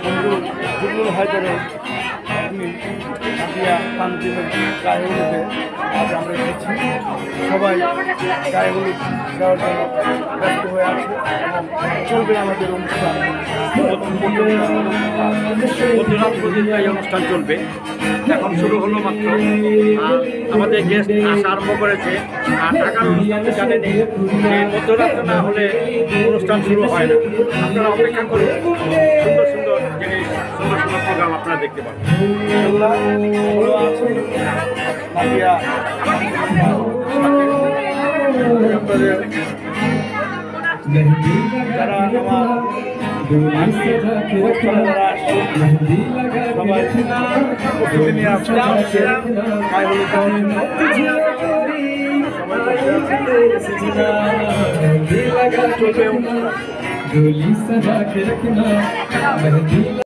বন্ধু জুবুল হায়দারের তানজিমের গায়ে হলুদে আজ আমরা এসেছি। সবাই গায়ে হলুদ দেওয়ার জন্য ব্যস্ত হয়ে আছে এবং চলবে আমাদের অনুষ্ঠান। মধ্যরাত পর্যন্ত এই অনুষ্ঠান চলবে। এখন শুরু হলো মাত্র। আমাদের গেস্ট আসা আরম্ভ করেছে। আর ঢাকার অনুষ্ঠান জানেনি যে মধ্যরাত্র না হলে অনুষ্ঠান শুরু হয় না। আপনারা অপেক্ষা করুন, সুন্দর সুন্দর জিনিস, সুন্দর সুন্দর প্রোগ্রাম আপনারা দেখতে পাবেন। যারা আমার সবাই প্রস্তুতি নিয়ে আসছে গায়ে হলুদ দেওয়ার জন্য সবাই চলবে।